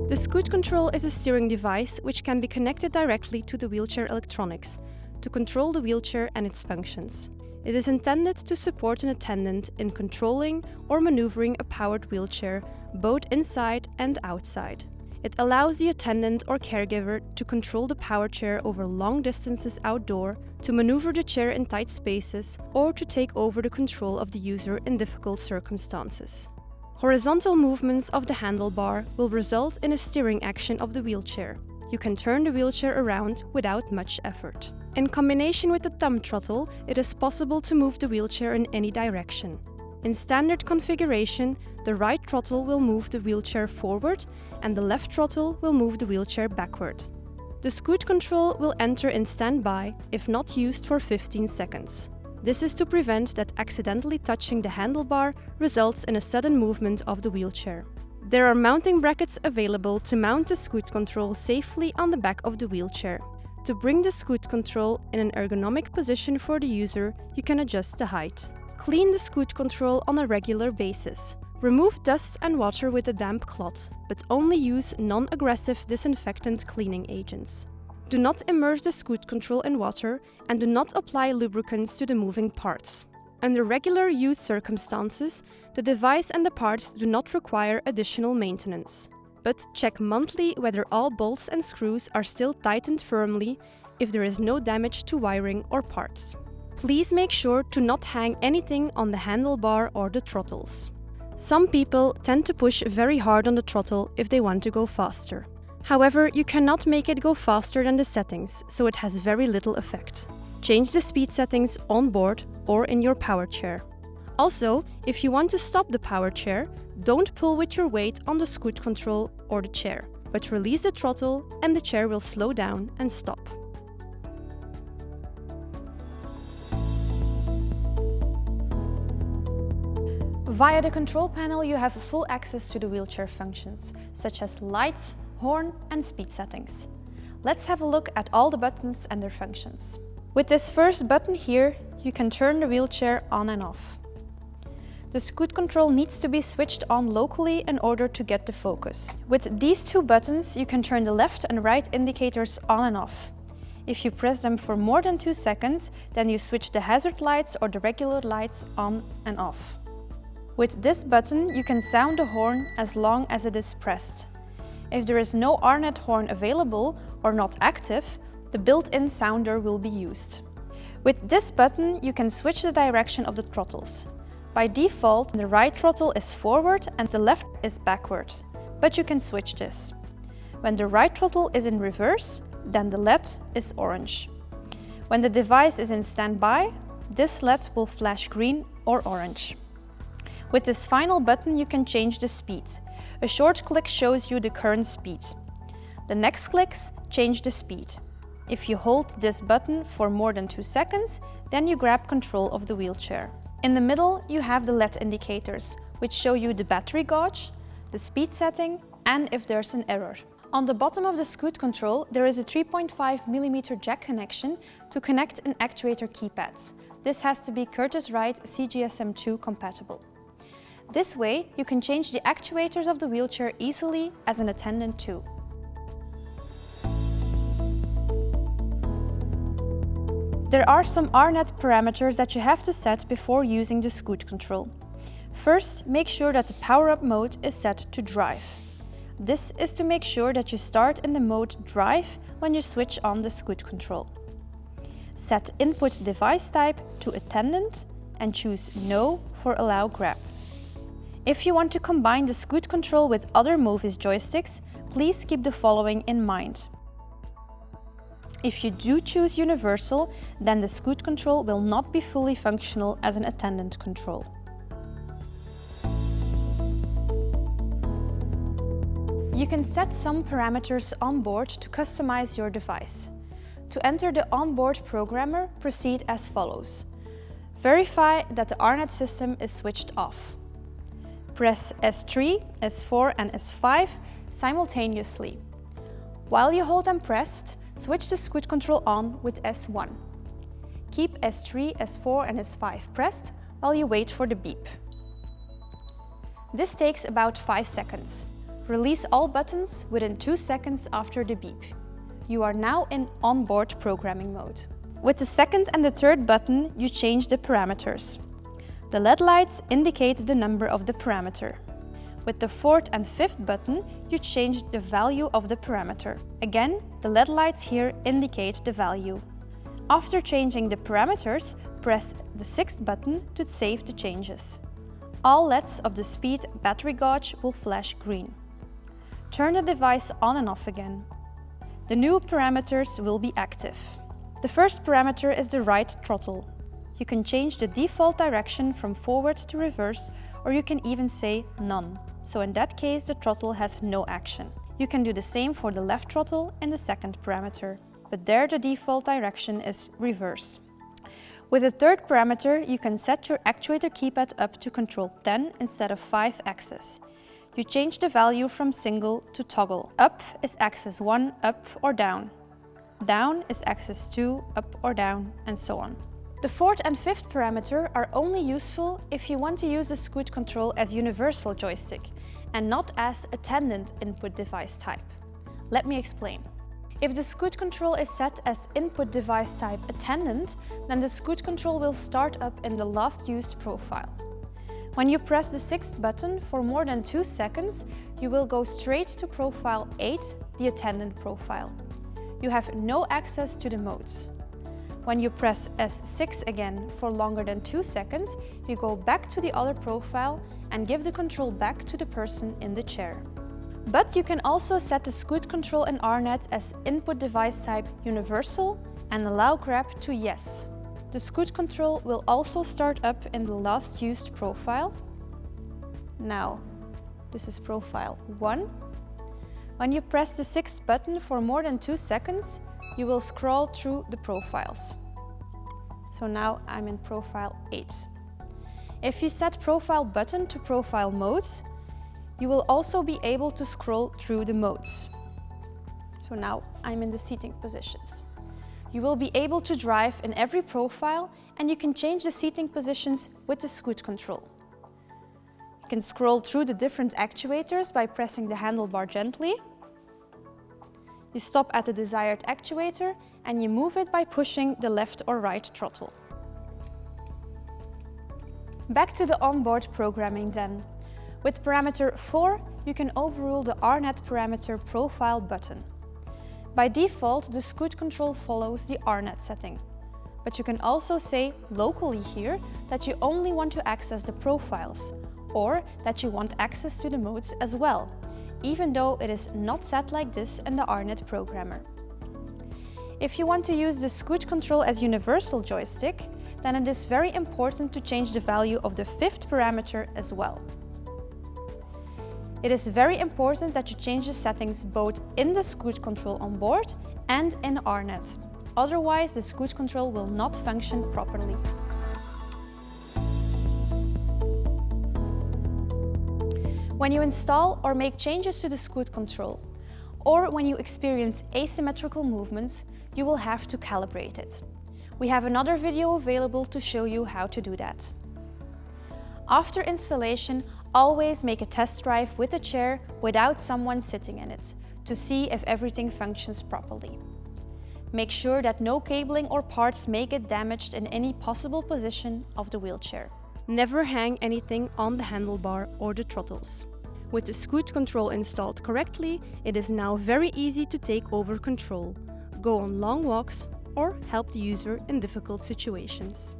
The Scoot Control is a steering device which can be connected directly to the wheelchair electronics to control the wheelchair and its functions. It is intended to support an attendant in controlling or maneuvering a powered wheelchair, both inside and outside. It allows the attendant or caregiver to control the power chair over long distances outdoor, to maneuver the chair in tight spaces, or to take over the control of the user in difficult circumstances. Horizontal movements of the handlebar will result in a steering action of the wheelchair. You can turn the wheelchair around without much effort. In combination with the thumb throttle, it is possible to move the wheelchair in any direction. In standard configuration, the right throttle will move the wheelchair forward and the left throttle will move the wheelchair backward. The Scoot Control will enter in standby if not used for 15 seconds. This is to prevent that accidentally touching the handlebar results in a sudden movement of the wheelchair. There are mounting brackets available to mount the Scoot Control safely on the back of the wheelchair. To bring the Scoot Control in an ergonomic position for the user, you can adjust the height. Clean the Scoot Control on a regular basis. Remove dust and water with a damp cloth, but only use non-aggressive disinfectant cleaning agents. Do not immerse the Scoot Control in water and do not apply lubricants to the moving parts. Under regular use circumstances, the device and the parts do not require additional maintenance. But check monthly whether all bolts and screws are still tightened firmly if there is no damage to wiring or parts. Please make sure to not hang anything on the handlebar or the throttles. Some people tend to push very hard on the throttle if they want to go faster. However, you cannot make it go faster than the settings, so it has very little effect. Change the speed settings on board or in your power chair. Also, if you want to stop the power chair, don't pull with your weight on the Scoot Control or the chair, but release the throttle and the chair will slow down and stop. Via the control panel, you have full access to the wheelchair functions, such as lights, horn and speed settings. Let's have a look at all the buttons and their functions. With this first button here, you can turn the wheelchair on and off. The Scoot Control needs to be switched on locally in order to get the focus. With these two buttons, you can turn the left and right indicators on and off. If you press them for more than 2 seconds, then you switch the hazard lights or the regular lights on and off. With this button, you can sound the horn as long as it is pressed. If there is no RNet horn available or not active, the built-in sounder will be used. With this button, you can switch the direction of the throttles. By default, the right throttle is forward and the left is backward, but you can switch this. When the right throttle is in reverse, then the LED is orange. When the device is in standby, this LED will flash green or orange. With this final button, you can change the speed. A short click shows you the current speed. The next clicks change the speed. If you hold this button for more than 2 seconds, then you grab control of the wheelchair. In the middle, you have the LED indicators, which show you the battery gauge, the speed setting, and if there's an error. On the bottom of the Scoot Control, there is a 3.5mm jack connection to connect an actuator keypads. This has to be Curtiss-Wright CGSM2 compatible. This way, you can change the actuators of the wheelchair easily as an attendant too. There are some RNet parameters that you have to set before using the Scoot Control. First, make sure that the power-up mode is set to drive. This is to make sure that you start in the mode drive when you switch on the Scoot Control. Set input device type to attendant and choose no for allow grab. If you want to combine the Scoot Control with other mo-vis joysticks, please keep the following in mind. If you do choose universal, then the Scoot Control will not be fully functional as an attendant control. You can set some parameters on board to customize your device. To enter the onboard programmer, proceed as follows. Verify that the RNet system is switched off. Press S3, S4 and S5 simultaneously. While you hold them pressed, switch the Scoot Control on with S1. Keep S3, S4 and S5 pressed while you wait for the beep. This takes about 5 seconds. Release all buttons within 2 seconds after the beep. You are now in onboard programming mode. With the second and the third button, you change the parameters. The LED lights indicate the number of the parameter. With the fourth and fifth button, you change the value of the parameter. Again, the LED lights here indicate the value. After changing the parameters, press the sixth button to save the changes. All LEDs of the speed battery gauge will flash green. Turn the device on and off again. The new parameters will be active. The first parameter is the right throttle. You can change the default direction from forward to reverse, or you can even say none. So in that case, the throttle has no action. You can do the same for the left throttle and the second parameter, but there the default direction is reverse. With the third parameter, you can set your actuator keypad up to control 10 instead of 5 axes. You change the value from single to toggle. Up is axis 1, up or down. Down is axis 2, up or down, and so on. The fourth and fifth parameter are only useful if you want to use the Scoot control as universal joystick and not as attendant input device type. Let me explain. If the Scoot control is set as input device type attendant, then the Scoot control will start up in the last used profile. When you press the sixth button for more than 2 seconds, you will go straight to profile 8, the attendant profile. You have no access to the modes. When you press S6 again for longer than 2 seconds, you go back to the other profile and give the control back to the person in the chair. But you can also set the Scoot control in RNet as input device type universal and allow grab to yes. The Scoot control will also start up in the last used profile. Now, this is profile 1. When you press the sixth button for more than 2 seconds, you will scroll through the profiles. So now I'm in profile 8. If you set profile button to profile modes, you will also be able to scroll through the modes. So now I'm in the seating positions. You will be able to drive in every profile, and you can change the seating positions with the Scoot control. You can scroll through the different actuators by pressing the handlebar gently. You stop at the desired actuator and you move it by pushing the left or right throttle. Back to the onboard programming then. With parameter 4, you can overrule the RNet parameter profile button. By default, the Scoot control follows the RNet setting. But you can also say locally here that you only want to access the profiles, or that you want access to the modes as well, even though it is not set like this in the RNet programmer. If you want to use the Scoot control as universal joystick, then it is very important to change the value of the fifth parameter as well. It is very important that you change the settings both in the Scoot control on board and in RNet. Otherwise, the Scoot control will not function properly. When you install or make changes to the Scoot control, or when you experience asymmetrical movements, you will have to calibrate it. We have another video available to show you how to do that. After installation, always make a test drive with a chair without someone sitting in it, to see if everything functions properly. Make sure that no cabling or parts may get damaged in any possible position of the wheelchair. Never hang anything on the handlebar or the throttles. With the Scoot control installed correctly, it is now very easy to take over control, go on long walks, or help the user in difficult situations.